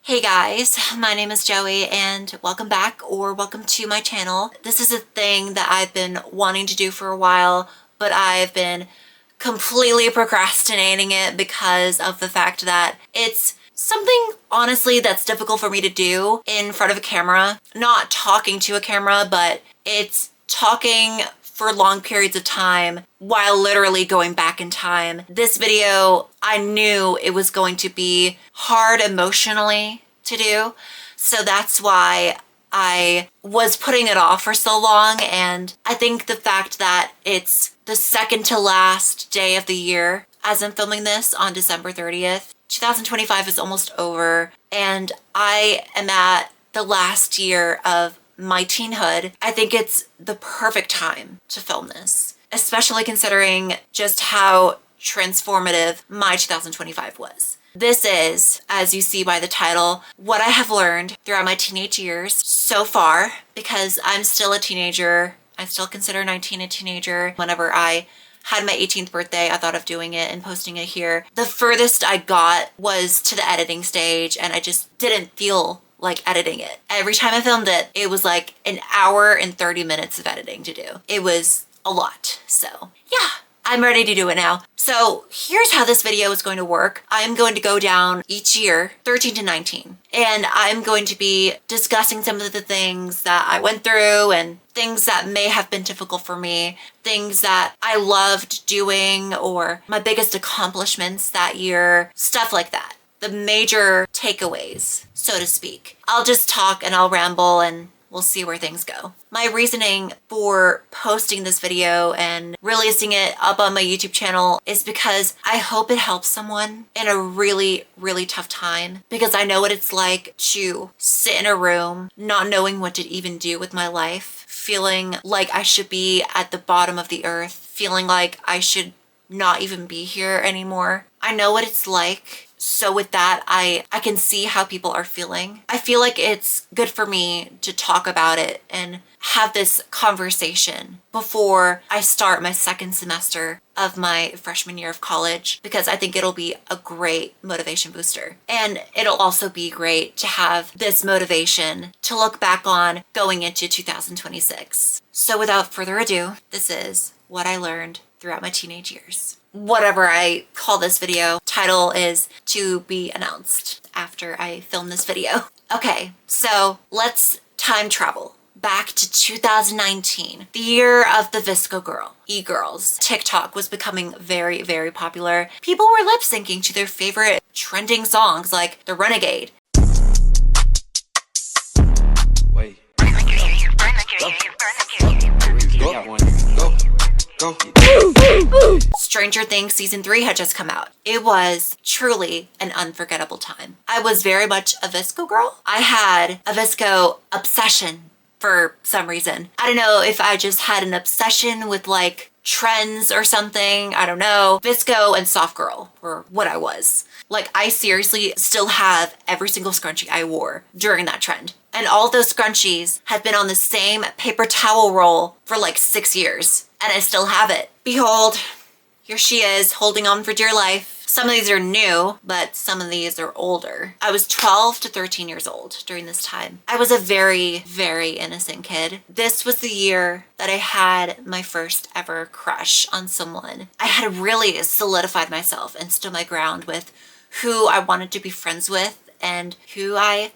Hey guys, my name is Joey and welcome back or welcome to my channel. This is a thing that I've been wanting to do for a while, but I've been completely procrastinating it because of the fact that it's something honestly that's difficult for me to do in front of a camera. Not talking to a camera, but it's talking for long periods of time while literally going back in time. This video, I knew it was going to be hard emotionally to do, so that's why I was putting it off for so long. And I think the fact that it's the second to last day of the year as I'm filming this on December 30th, 2025 is almost over, and I am at the last year of my teenhood. I think it's the perfect time to film this, especially considering just how transformative my 2025 was. This is, as you see by the title, what I have learned throughout my teenage years so far, because I'm still a teenager. I still consider 19 a teenager. Whenever I had my 18th birthday, I thought of doing it and posting it here. The furthest I got was to the editing stage, and I just didn't feel like editing it. Every time I filmed it, it was like an hour and 30 minutes of editing to do. It was a lot. So yeah, I'm ready to do it now. So here's how this video is going to work. I'm going to go down each year, 13 to 19, and I'm going to be discussing some of the things that I went through and things that may have been difficult for me, things that I loved doing, or my biggest accomplishments that year, stuff like that. The major takeaways, so to speak. I'll just talk and I'll ramble and we'll see where things go. My reasoning for posting this video and releasing it up on my YouTube channel is because I hope it helps someone in a really, really tough time, because I know what it's like to sit in a room not knowing what to even do with my life, feeling like I should be at the bottom of the earth, feeling like I should not even be here anymore. I know what it's like. So with that, I can see how people are feeling. I feel like it's good for me to talk about it and have this conversation before I start my second semester of my freshman year of college, because I think it'll be a great motivation booster. And it'll also be great to have this motivation to look back on going into 2026. So without further ado, this is what I learned throughout my teenage years. Whatever I call this video, title is to be announced after I film this video. Okay, so let's time travel back to 2019, the year of the Visco girl, e-girls. TikTok was becoming very, very popular. People were lip syncing to their favorite trending songs like The Renegade. Wait. Go. Stranger Things season 3 had just come out. It was truly an unforgettable time. I was very much a Visco girl. I had a Visco obsession for some reason. I don't know if I just had an obsession with like trends or something. I don't know. Visco and soft girl were what I was. Like, I seriously still have every single scrunchie I wore during that trend. And all those scrunchies have been on the same paper towel roll for like 6 years. And I still have it. Behold, here she is, holding on for dear life. Some of these are new, but some of these are older. I was 12 to 13 years old during this time. I was a very, very innocent kid. This was the year that I had my first ever crush on someone. I had really solidified myself and stood my ground with who I wanted to be friends with and who I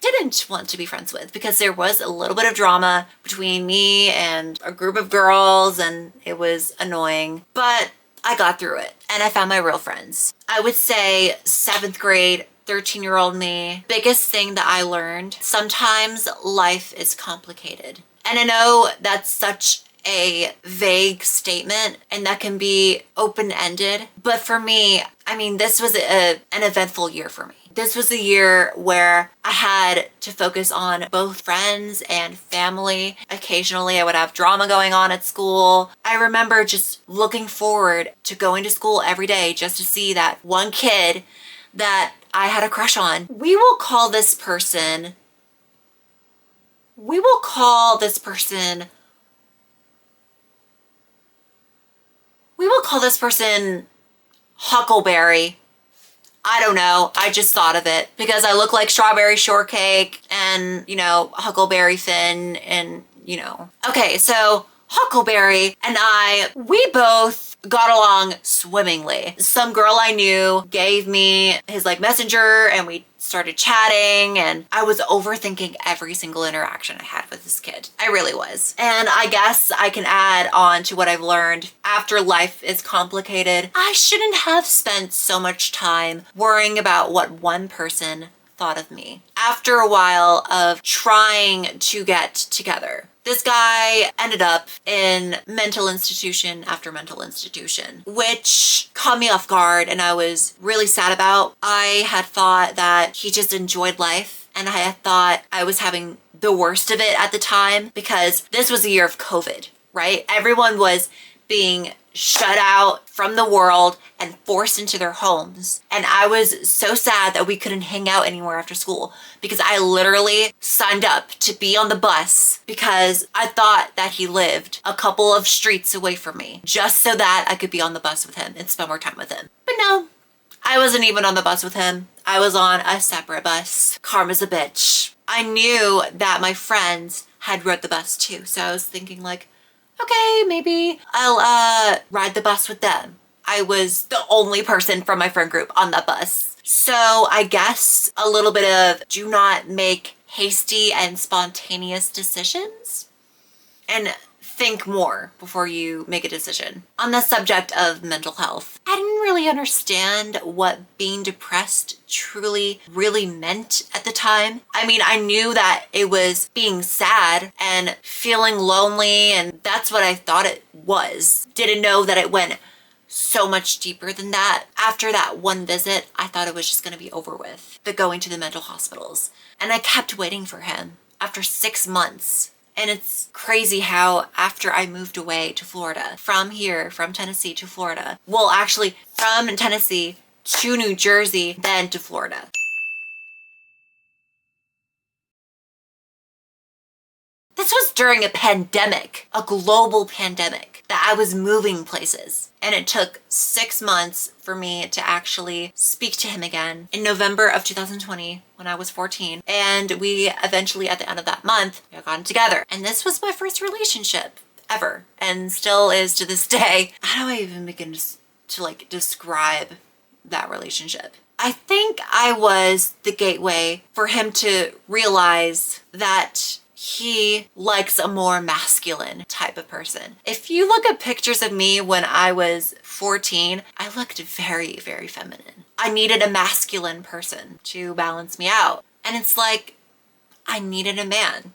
didn't want to be friends with, because there was a little bit of drama between me and a group of girls and it was annoying, but I got through it and I found my real friends. I would say 7th grade, 13-year-old me, biggest thing that I learned, sometimes life is complicated. And I know that's such a vague statement and that can be open-ended, but for me, I mean, this was an eventful year for me. This was the year where I had to focus on both friends and family. Occasionally I would have drama going on at school. I remember just looking forward to going to school every day just to see that one kid that I had a crush on. We will call this person Huckleberry. I don't know. I just thought of it because I look like strawberry shortcake and, you know, Huckleberry Finn and, you know. Okay, so Huckleberry and we both got along swimmingly. Some girl I knew gave me his like messenger and we started chatting, and I was overthinking every single interaction I had with this kid. I really was. And I guess I can add on to what I've learned after life is complicated. I shouldn't have spent so much time worrying about what one person thought of me. After a while of trying to get together, this guy ended up in mental institution after mental institution, which caught me off guard and I was really sad about. I had thought that he just enjoyed life, and I had thought I was having the worst of it at the time because this was a year of COVID, right? Everyone was being shut out from the world and forced into their homes. And I was so sad that we couldn't hang out anymore after school because I literally signed up to be on the bus because I thought that he lived a couple of streets away from me just so that I could be on the bus with him and spend more time with him. But no, I wasn't even on the bus with him. I was on a separate bus. Karma's a bitch. I knew that my friends had rode the bus too. So I was thinking like, okay, maybe I'll ride the bus with them. I was the only person from my friend group on that bus. So I guess a little bit of do not make hasty and spontaneous decisions and think more before you make a decision. On the subject of mental health, I didn't really understand what being depressed truly really meant at the time. I mean, I knew that it was being sad and feeling lonely, and that's what I thought it was. Didn't know that it went so much deeper than that. After that one visit, I thought it was just gonna be over with, the going to the mental hospitals. And I kept waiting for him after 6 months. And it's crazy how after I moved away to Florida, from Tennessee to Florida, well, actually from Tennessee to New Jersey, then to Florida. This was during a pandemic, a global pandemic, that I was moving places. And it took 6 months for me to actually speak to him again in November of 2020 when I was 14. And we eventually, at the end of that month, we got together. And this was my first relationship ever, and still is to this day. How do I even begin to like describe that relationship? I think I was the gateway for him to realize that he likes a more masculine type of person. If you look at pictures of me when I was 14, I looked very, very feminine. I needed a masculine person to balance me out. And it's like, I needed a man.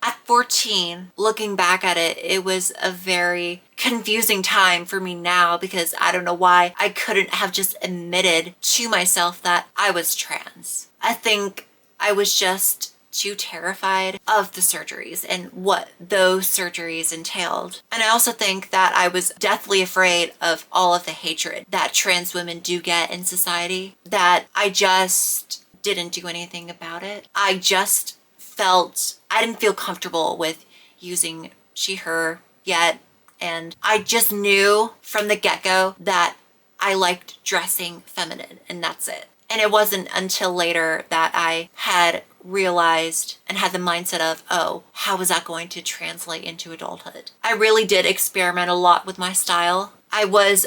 At 14, looking back at it, it was a very confusing time for me now because I don't know why I couldn't have just admitted to myself that I was trans. I think I was just too terrified of the surgeries and what those surgeries entailed. And I also think that I was deathly afraid of all of the hatred that trans women do get in society, that I just didn't do anything about it. I didn't feel comfortable with using she, her yet. And I just knew from the get-go that I liked dressing feminine, and that's it. And it wasn't until later that I had realized and had the mindset of, oh, how is that going to translate into adulthood? I really did experiment a lot with my style. I was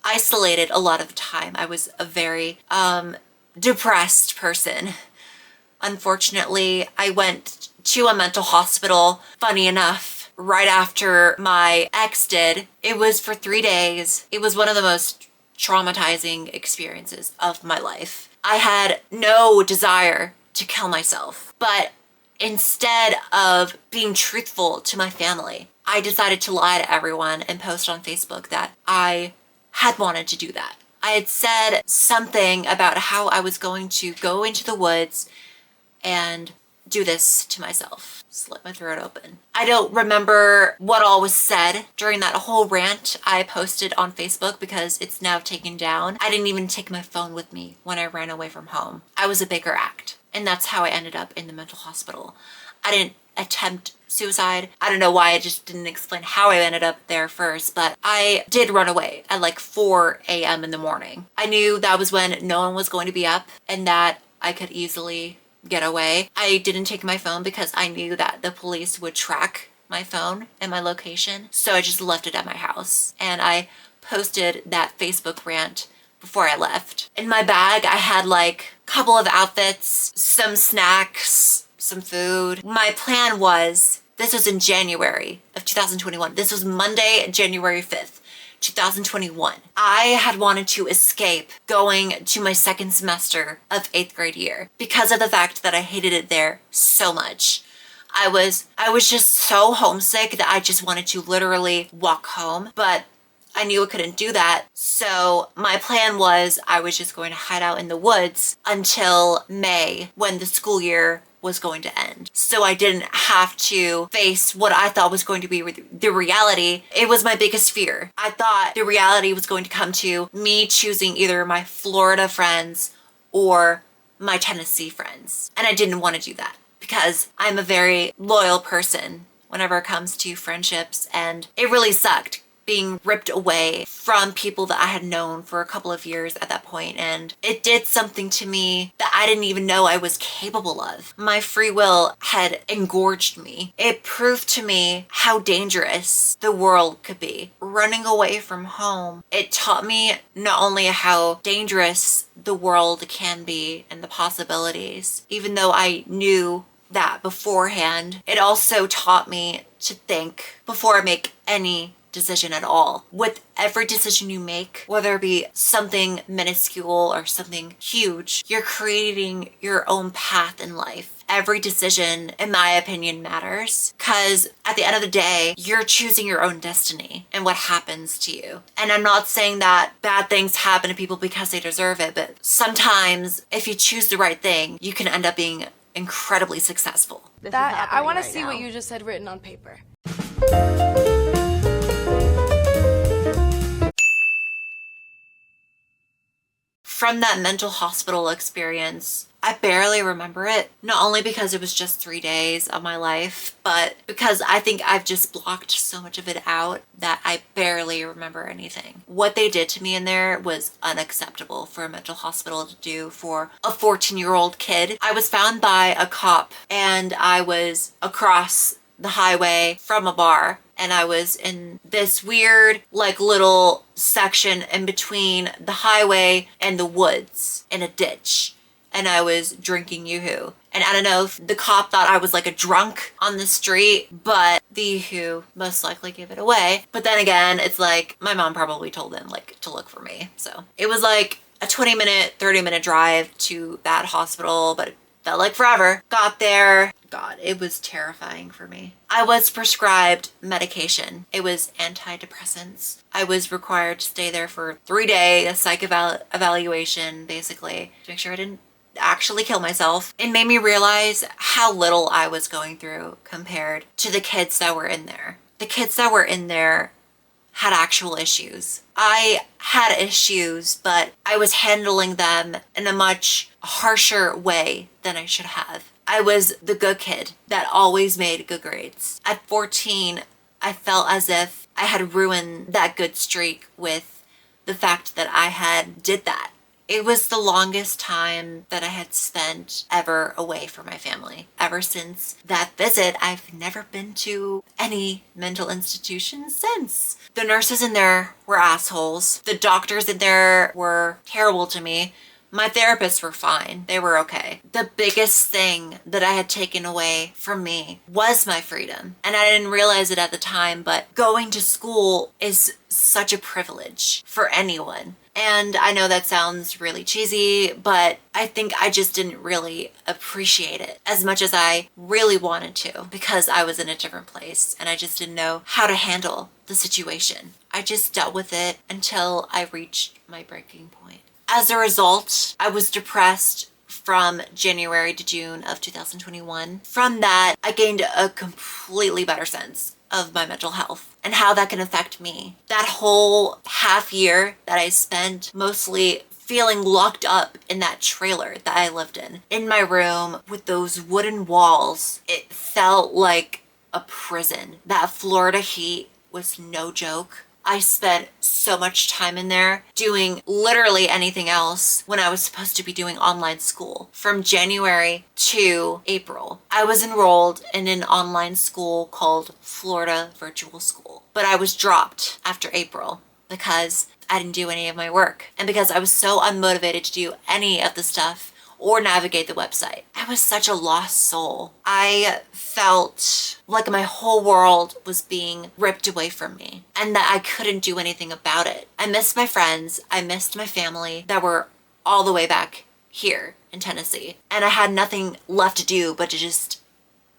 isolated a lot of the time. I was a very depressed person. Unfortunately, I went to a mental hospital, funny enough, right after my ex did. It was for 3 days. It was one of the most traumatizing experiences of my life. I had no desire to kill myself, but instead of being truthful to my family, I decided to lie to everyone and post on Facebook that I had wanted to do that. I had said something about how I was going to go into the woods and do this to myself, slit my throat open. I don't remember what all was said during that whole rant I posted on Facebook because it's now taken down. I didn't even take my phone with me when I ran away from home. I was a bigger act, and that's how I ended up in the mental hospital. I didn't attempt suicide. I don't know why, I just didn't explain how I ended up there first, but I did run away at like 4 a.m. in the morning. I knew that was when no one was going to be up and that I could easily get away. I didn't take my phone because I knew that the police would track my phone and my location. So I just left it at my house and I posted that Facebook rant before I left. In my bag, I had like a couple of outfits, some snacks, some food. My plan was, this was in January of 2021. This was Monday, January 5th, 2021. I had wanted to escape going to my second semester of 8th grade year because of the fact that I hated it there so much. I was just so homesick that I just wanted to literally walk home, but I knew I couldn't do that. So my plan was I was just going to hide out in the woods until May when the school year was going to end. So I didn't have to face what I thought was going to be the reality. It was my biggest fear. I thought the reality was going to come to me choosing either my Florida friends or my Tennessee friends. And I didn't want to do that because I'm a very loyal person whenever it comes to friendships, and it really sucked being ripped away from people that I had known for a couple of years at that point, and it did something to me that I didn't even know I was capable of. My free will had engorged me. It proved to me how dangerous the world could be. Running away from home, it taught me not only how dangerous the world can be and the possibilities, even though I knew that beforehand, it also taught me to think before I make any decision at all. With every decision you make, whether it be something minuscule or something huge, you're creating your own path in life. Every decision, in my opinion, matters because at the end of the day, you're choosing your own destiny and what happens to you. And I'm not saying that bad things happen to people because they deserve it, but sometimes if you choose the right thing, you can end up being incredibly successful. That I want to see what you just said written on paper. From that mental hospital experience, I barely remember it, not only because it was just 3 days of my life, but because I think I've just blocked so much of it out that I barely remember anything. What they did to me in there was unacceptable for a mental hospital to do for a 14-year-old kid. I was found by a cop and I was across the highway from a bar, and I was in this weird like little section in between the highway and the woods in a ditch, and I was drinking Yoo-hoo. And I don't know if the cop thought I was like a drunk on the street, but the Yoo-hoo most likely gave it away. But then again, it's like my mom probably told them like to look for me. So it was like a 20-minute, 30-minute drive to that hospital, but it felt like forever. Got there. God, it was terrifying for me. I was prescribed medication. It was antidepressants. I was required to stay there for 3 days, a psych evaluation, basically, to make sure I didn't actually kill myself. It made me realize how little I was going through compared to the kids that were in there. The kids that were in there had actual issues. I had issues, but I was handling them in a much harsher way than I should have. I was the good kid that always made good grades. At 14, I felt as if I had ruined that good streak with the fact that I had did that. It was the longest time that I had spent ever away from my family. Ever since that visit, I've never been to any mental institution since. The nurses in there were assholes. The doctors in there were terrible to me. My therapists were fine. They were okay. The biggest thing that I had taken away from me was my freedom. And I didn't realize it at the time, but going to school is such a privilege for anyone. And I know that sounds really cheesy, but I think I just didn't really appreciate it as much as I really wanted to because I was in a different place and I just didn't know how to handle the situation. I just dealt with it until I reached my breaking point. As a result, I was depressed from January to June of 2021. From that, I gained a completely better sense of my mental health and how that can affect me. That whole half year that I spent mostly feeling locked up in that trailer that I lived in my room with those wooden walls. It felt like a prison. That Florida heat was no joke. I spent so much time in there doing literally anything else when I was supposed to be doing online school. From January to April, I was enrolled in an online school called Florida Virtual School, but I was dropped after April because I didn't do any of my work and because I was so unmotivated to do any of the stuff or navigate the website. I was such a lost soul. I felt like my whole world was being ripped away from me and that I couldn't do anything about it. I missed my friends. I missed my family that were all the way back here in Tennessee. And I had nothing left to do but to just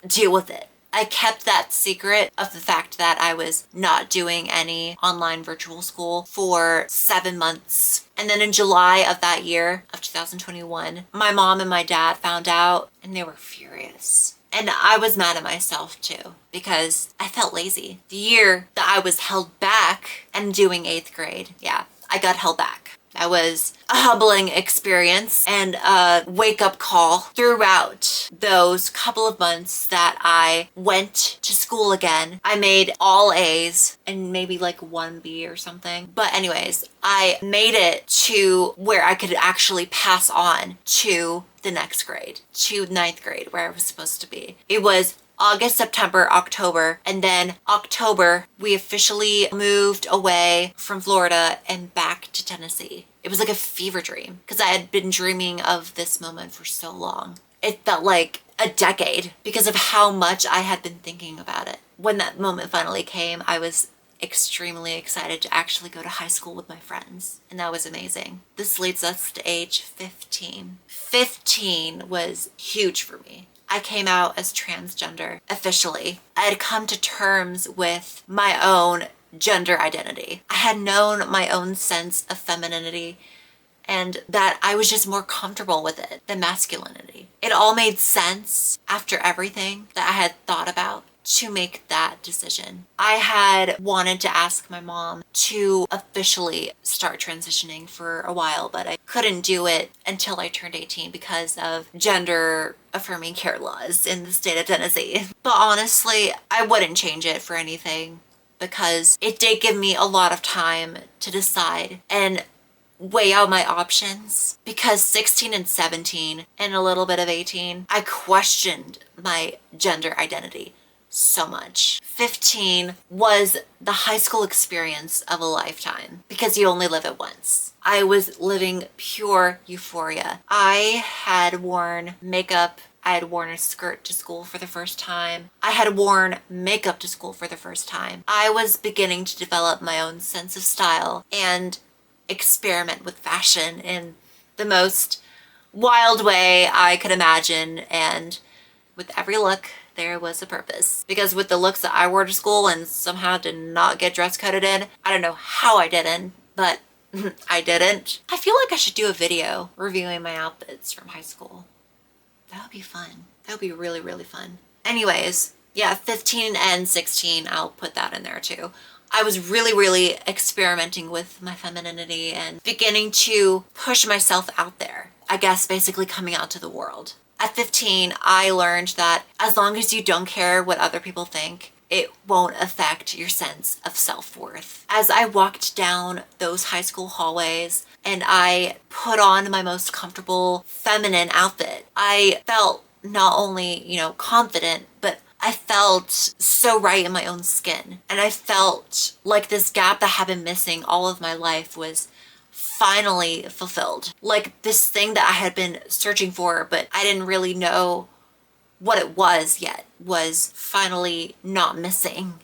deal with it. I kept that secret of the fact that I was not doing any online virtual school for 7 months. And then in July of that year of 2021, my mom and my dad found out and they were furious. And I was mad at myself too because I felt lazy. The year that I was held back and doing 8th grade, yeah, I got held back. That was a humbling experience and a wake-up call throughout those couple of months that I went to school again. I made all A's and maybe like 1B or something. But anyways, I made it to where I could actually pass on to the next grade, to 9th grade where I was supposed to be. It was August, September, October, and then October, we officially moved away from Florida and back to Tennessee. It was like a fever dream because I had been dreaming of this moment for so long. It felt like a decade because of how much I had been thinking about it. When that moment finally came, I was extremely excited to actually go to high school with my friends, and that was amazing. This leads us to age 15. 15 was huge for me. I came out as transgender officially. I had come to terms with my own gender identity. I had known my own sense of femininity and that I was just more comfortable with it than masculinity. It all made sense after everything that I had thought about to make that decision. I had wanted to ask my mom to officially start transitioning for a while, but I couldn't do it until I turned 18 because of gender affirming care laws in the state of Tennessee. But honestly, I wouldn't change it for anything because it did give me a lot of time to decide and weigh out my options. Because 16 and 17 and a little bit of 18, I questioned my gender identity so much. 15 was the high school experience of a lifetime because you only live it once. I was living pure euphoria. I had worn makeup. I had worn a skirt to school for the first time. I had worn makeup to school for the first time. I was beginning to develop my own sense of style and experiment with fashion in the most wild way I could imagine, and with every look there was a purpose. Because with the looks that I wore to school and somehow did not get dress coded in, I don't know how I didn't, but I didn't. I feel like I should do a video reviewing my outfits from high school. That would be fun. That would be really, really fun. Anyways, yeah, 15 and 16, I'll put that in there too. I was really, really experimenting with my femininity and beginning to push myself out there. I guess basically coming out to the world. At 15, I learned that as long as you don't care what other people think, it won't affect your sense of self-worth. As I walked down those high school hallways and I put on my most comfortable feminine outfit, I felt not only, confident, but I felt so right in my own skin. And I felt like this gap that had been missing all of my life was finally fulfilled. Like this thing that I had been searching for, but I didn't really know what it was yet, was finally not missing.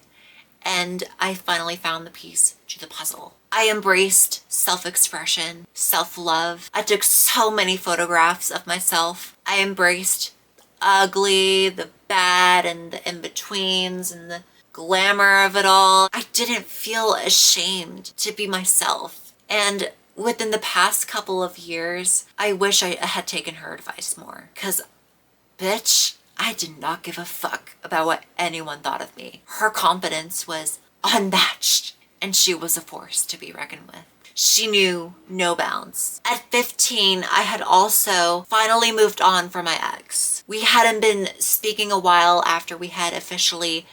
And I finally found the piece to the puzzle. I embraced self-expression, self-love. I took so many photographs of myself. I embraced the ugly, the bad, and the in-betweens, and the glamour of it all. I didn't feel ashamed to be myself. And within the past couple of years, I wish I had taken her advice more. Because, bitch, I did not give a fuck about what anyone thought of me. Her confidence was unmatched, and she was a force to be reckoned with. she knew no bounds. At 15, I had also finally moved on from my ex. We hadn't been speaking a while after we had officially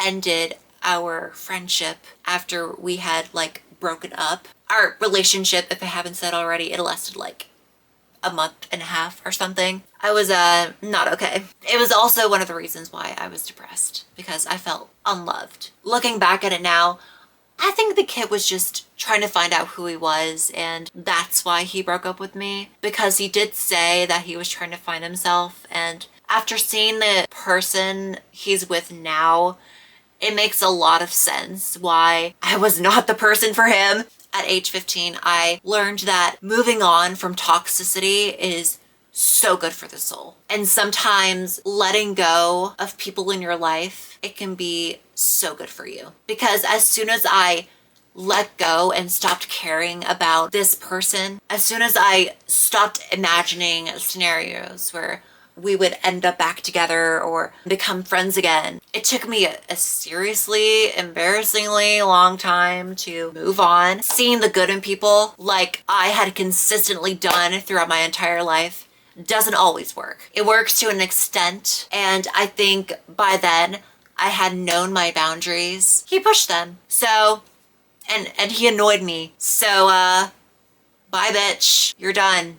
ended our friendship, after we had like broken up. Our relationship, if I haven't said already, it lasted like a month and a half or something. I was not okay. It was also one of the reasons why I was depressed, because I felt unloved. Looking back at it now, I think the kid was just trying to find out who he was, and that's why he broke up with me, because he did say that he was trying to find himself. And after seeing the person he's with now, it makes a lot of sense why I was not the person for him. At age 15, I learned that moving on from toxicity is so good for the soul. And sometimes letting go of people in your life, it can be so good for you. Because as soon as I let go and stopped caring about this person, as soon as I stopped imagining scenarios where we would end up back together or become friends again, it took me a seriously, embarrassingly long time to move on. Seeing the good in people, like I had consistently done throughout my entire life, doesn't always work. It works to an extent, and I think by then I had known my boundaries. He pushed them. So, and he annoyed me. So, bye bitch, you're done.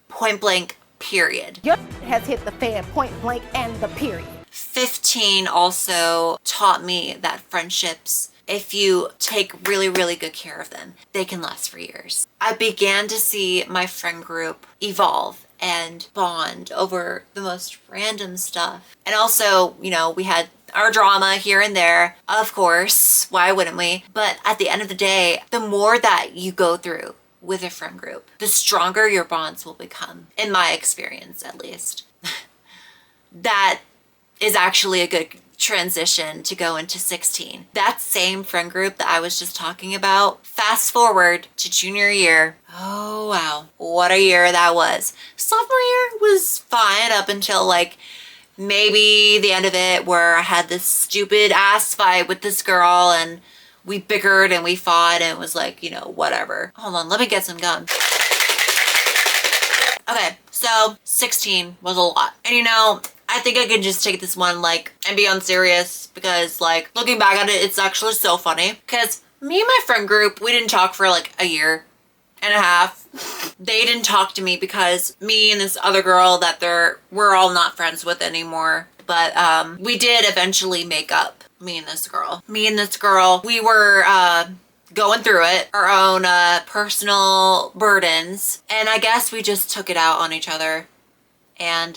Point blank, period. Your has hit the fan, point blank, and the period. 15 also taught me that friendships, if you take really, really good care of them, they can last for years. I began to see my friend group evolve and bond over the most random stuff. And also, you know, we had our drama here and there, of course, why wouldn't we? But at the end of the day, the more that you go through with a friend group, the stronger your bonds will become, in my experience at least. That is actually a good transition to go into 16. That same friend group that I was just talking about, fast forward to junior year. Oh wow, what a year that was. Sophomore year was fine up until like maybe the end of it, where I had this stupid ass fight with this girl and we bickered and we fought and it was like, you know, whatever. Hold on, let me get some gum. Okay, so 16 was a lot. And you know, I think I can just take this one like and be unserious, because like looking back at it, it's actually so funny. Because me and my friend group, we didn't talk for like a year and a half. They didn't talk to me because me and this other girl that we're all not friends with anymore. But we did eventually make up, me and this girl. We were going through it, our own personal burdens. And I guess we just took it out on each other. And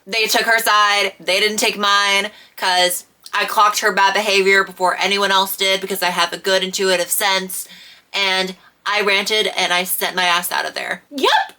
they took her side, they didn't take mine, because I clocked her bad behavior before anyone else did, because I have a good intuitive sense. And I ranted and I sent my ass out of there. Yep,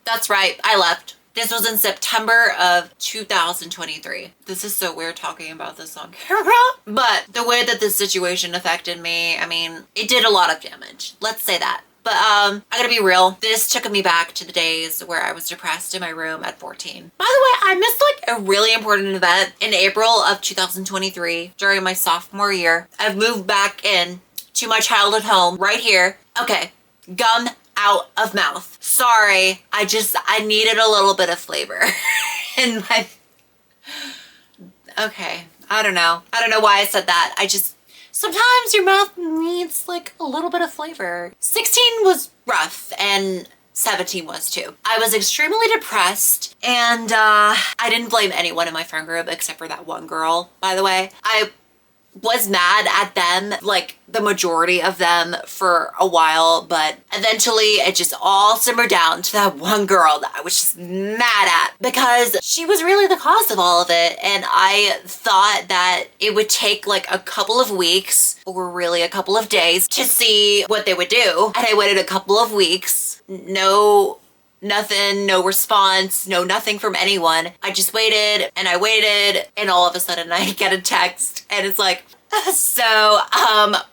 that's right, I left. This was in September of 2023. This is so weird talking about this on camera. But the way that this situation affected me, I mean, it did a lot of damage. Let's say that. But I gotta be real, this took me back to the days where I was depressed in my room at 14. By the way, I missed like a really important event in April of 2023 during my sophomore year. I've moved back in to my childhood home right here. Okay, gum out of mouth. Sorry, I needed a little bit of flavor in my... Okay, I don't know why I said that. Sometimes your mouth needs like a little bit of flavor. 16 was rough and 17 was too. I was extremely depressed, and I didn't blame anyone in my friend group except for that one girl, by the way. I was mad at them, like the majority of them, for a while, but eventually it just all simmered down to that one girl that I was just mad at, because she was really the cause of all of it. And I thought that it would take like a couple of weeks, or really a couple of days, to see what they would do. And I waited a couple of weeks, nothing, no response, no nothing from anyone. I just waited and I waited, and all of a sudden I get a text and it's like, so,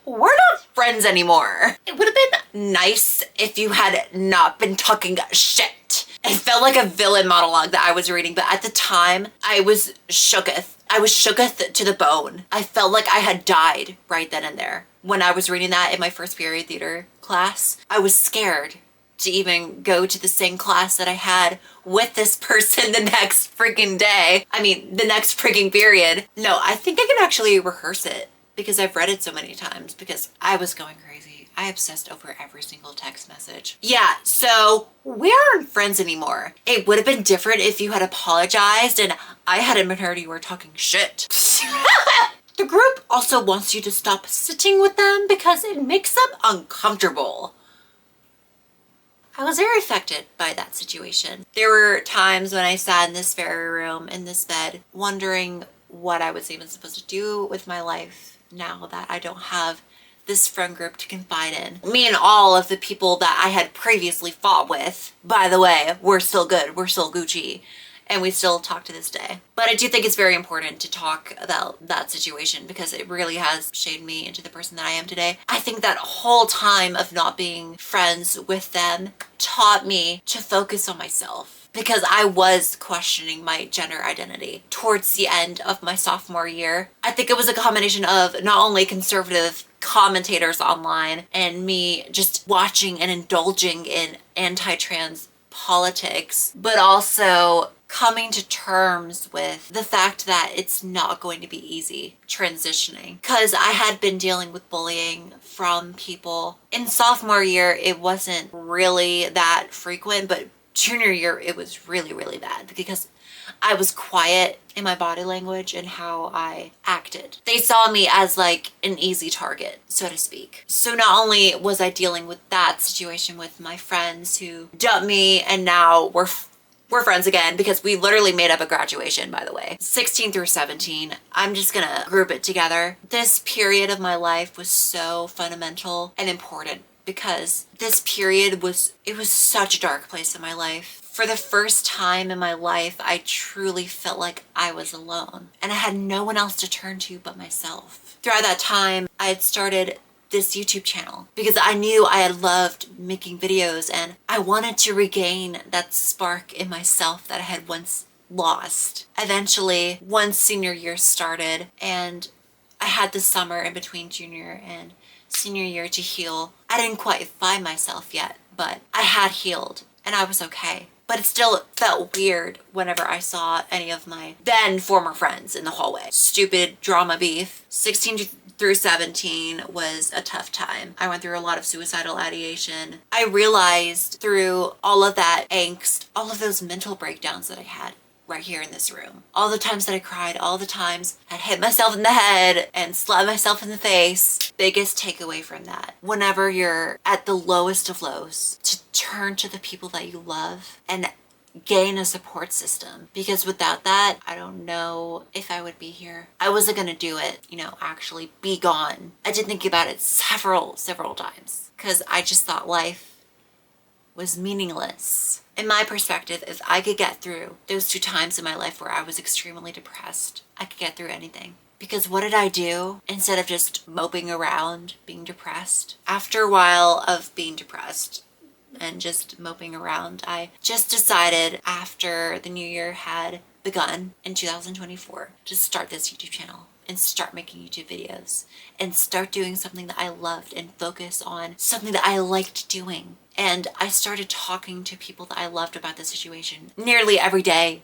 we're not friends anymore. It would have been nice if you had not been talking shit. It felt like a villain monologue that I was reading, but at the time I was shooketh. I was shooketh to the bone. I felt like I had died right then and there when I was reading that in my first period theater class. I was scared to even go to the same class that I had with this person the next freaking day. I mean, the next freaking period. No, I think I can actually rehearse it because I've read it so many times because I was going crazy. I obsessed over every single text message. Yeah, so we aren't friends anymore. It would have been different if you had apologized and I had admitted her you were talking shit. The group also wants you to stop sitting with them because it makes them uncomfortable. I was very affected by that situation. There were times when I sat in this very room, in this bed, wondering what I was even supposed to do with my life now that I don't have this friend group to confide in. Me and all of the people that I had previously fought with, by the way, we're still good. We're still Gucci. And we still talk to this day. But I do think it's very important to talk about that situation because it really has shaped me into the person that I am today. I think that whole time of not being friends with them taught me to focus on myself because I was questioning my gender identity towards the end of my sophomore year. I think it was a combination of not only conservative commentators online and me just watching and indulging in anti-trans politics, but also coming to terms with the fact that it's not going to be easy transitioning. Because I had been dealing with bullying from people. In sophomore year, it wasn't really that frequent, but junior year, it was really, really bad because I was quiet in my body language and how I acted. They saw me as like an easy target, so to speak. So not only was I dealing with that situation with my friends who dumped me and now we're friends again because we literally made up a graduation, by the way. 16 through 17, I'm just gonna group it together. This period of my life was so fundamental and important because this period was such a dark place in my life. For the first time in my life, I truly felt like I was alone and I had no one else to turn to but myself. Throughout that time, I had started this YouTube channel because I knew I had loved making videos and I wanted to regain that spark in myself that I had once lost. Eventually, once senior year started and I had the summer in between junior and senior year to heal. I didn't quite find myself yet, but I had healed and I was okay. But it still felt weird whenever I saw any of my then former friends in the hallway. Stupid drama beef. 16 through 17 was a tough time. I went through a lot of suicidal ideation. I realized through all of that angst, all of those mental breakdowns that I had right here in this room. All the times that I cried, all the times I hit myself in the head and slapped myself in the face. Biggest takeaway from that, whenever you're at the lowest of lows, to turn to the people that you love and gain a support system, because without that, I don't know if I would be here. I wasn't gonna do it, actually be gone. I did think about it several times because I just thought life was meaningless. In my perspective, if I could get through those 2 times in my life where I was extremely depressed, I could get through anything. Because what did I do instead of just moping around being depressed? After a while of being depressed and just moping around, I just decided after the new year had begun in 2024 to start this YouTube channel and start making YouTube videos and start doing something that I loved and focus on something that I liked doing. And I started talking to people that I loved about the situation nearly every day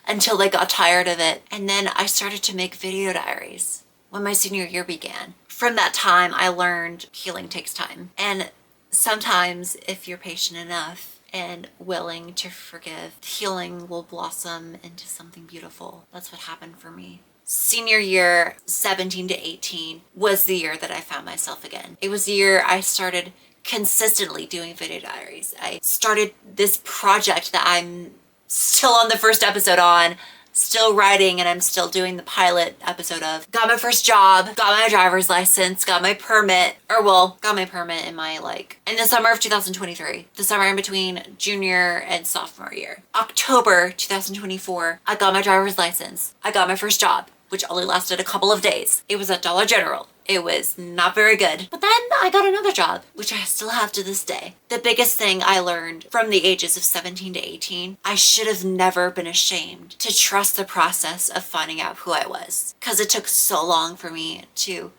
until they got tired of it. And then I started to make video diaries when my senior year began. From that time, I learned healing takes time. And sometimes if you're patient enough and willing to forgive, healing will blossom into something beautiful. That's what happened for me. Senior year 17 to 18 was the year that I found myself again. It was the year I started consistently doing video diaries. I started this project that I'm still on the first episode on, still writing, and I'm still doing the pilot episode of. Got my first job, got my driver's license, got my permit, got my permit in the summer of 2023, the summer in between junior and sophomore year. October 2024, I got my driver's license. I got my first job, which only lasted a couple of days. It was at Dollar General. It was not very good. But then I got another job, which I still have to this day. The biggest thing I learned from the ages of 17 to 18, I should have never been ashamed to trust the process of finding out who I was. Because it took so long for me to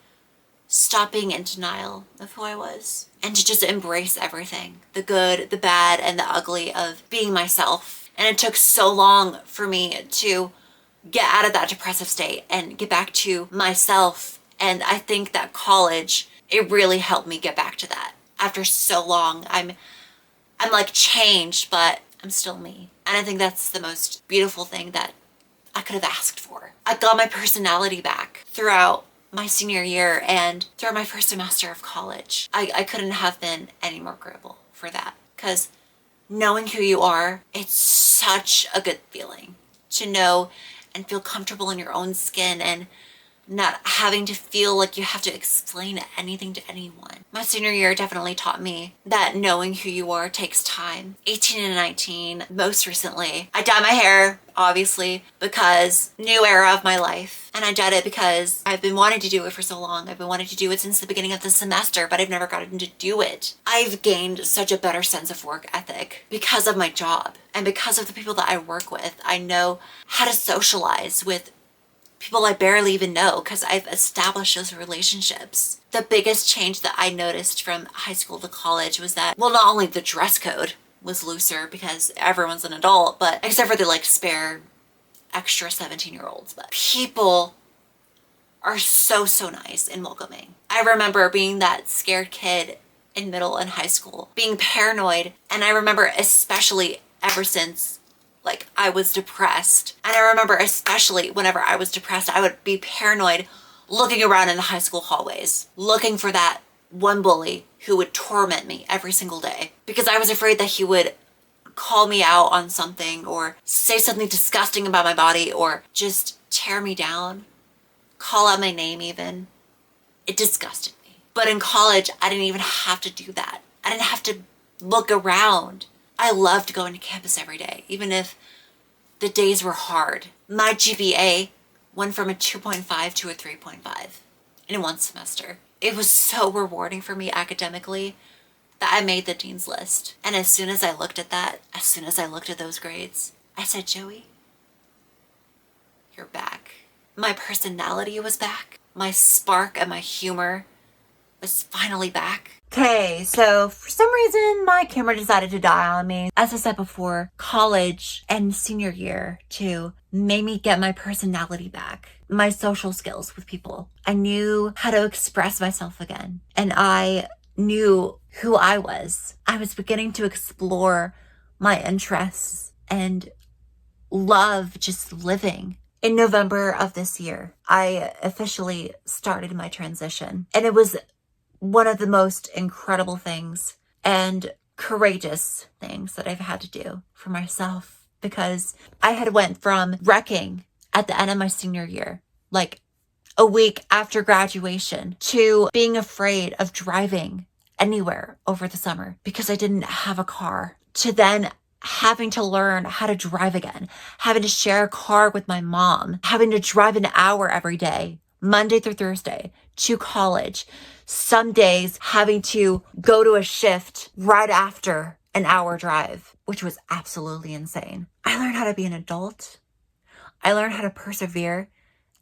stop being in denial of who I was and to just embrace everything, the good, the bad, and the ugly of being myself. And it took so long for me to get out of that depressive state and get back to myself. And I think that college, it really helped me get back to that. After so long, I'm like changed, but I'm still me. And I think that's the most beautiful thing that I could have asked for. I got my personality back throughout my senior year and throughout my first semester of college. I couldn't have been any more grateful for that, because knowing who you are, it's such a good feeling to know and feel comfortable in your own skin and not having to feel like you have to explain anything to anyone. My senior year definitely taught me that knowing who you are takes time. 18 and 19, most recently, I dyed my hair, obviously, because new era of my life. And I dyed it because I've been wanting to do it for so long. I've been wanting to do it since the beginning of the semester, but I've never gotten to do it. I've gained such a better sense of work ethic because of my job and because of the people that I work with. I know how to socialize with people I barely even know because I've established those relationships. The biggest change that I noticed from high school to college was that, well, not only the dress code was looser because everyone's an adult, but except for the like spare extra 17-year-olds, but people are so nice and welcoming. I remember being that scared kid in middle and high school, being paranoid, and I remember especially ever since like I was depressed. And I remember especially whenever I was depressed, I would be paranoid looking around in the high school hallways, looking for that one bully who would torment me every single day because I was afraid that he would call me out on something or say something disgusting about my body or just tear me down, call out my name even. It disgusted me. But in college, I didn't even have to do that. I didn't have to look around. I loved going to campus every day, even if the days were hard. My GPA went from a 2.5 to a 3.5 in one semester. It was so rewarding for me academically that I made the dean's list. And as soon as I looked at that, as soon as I looked at those grades, I said, Joey, you're back. My personality was back. My spark and my humor was finally back. Okay, so for some reason, my camera decided to die on me. As I said before, college and senior year too made me get my personality back, my social skills with people. I knew how to express myself again, and I knew who I was. I was beginning to explore my interests and love just living. In November of this year, I officially started my transition, and it was one of the most incredible things and courageous things that I've had to do for myself, because I had went from wrecking at the end of my senior year, like a week after graduation, to being afraid of driving anywhere over the summer because I didn't have a car, to then having to learn how to drive again, having to share a car with my mom, having to drive an hour every day, Monday through Thursday, to college. Some days having to go to a shift right after an hour drive, which was absolutely insane. I learned how to be an adult. I learned how to persevere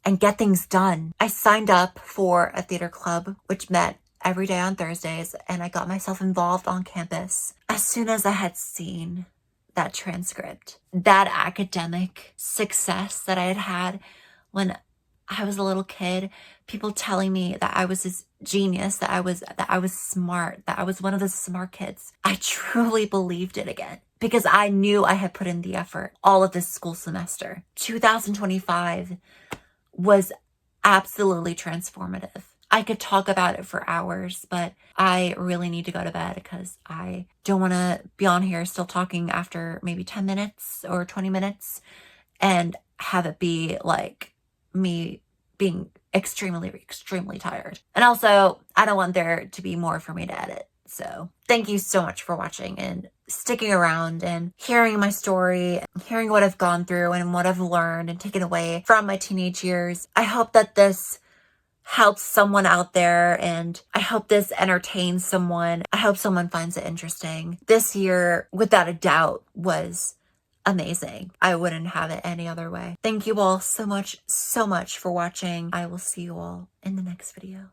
and get things done. I signed up for a theater club, which met every day on Thursdays, and I got myself involved on campus. As soon as I had seen that transcript, that academic success that I had had when I was a little kid, people telling me that I was this genius, that I was smart, that I was one of the smart kids. I truly believed it again because I knew I had put in the effort all of this school semester. 2025 was absolutely transformative. I could talk about it for hours, but I really need to go to bed because I don't want to be on here still talking after maybe 10 minutes or 20 minutes and have it be like me being extremely tired. And also, I don't want there to be more for me to edit. So thank you so much for watching and sticking around and hearing my story, hearing what I've gone through and what I've learned and taken away from my teenage years. I hope that this helps someone out there, and I hope this entertains someone. I hope someone finds it interesting. This year, without a doubt, was amazing. I wouldn't have it any other way. Thank you all so much for watching. I will see you all in the next video.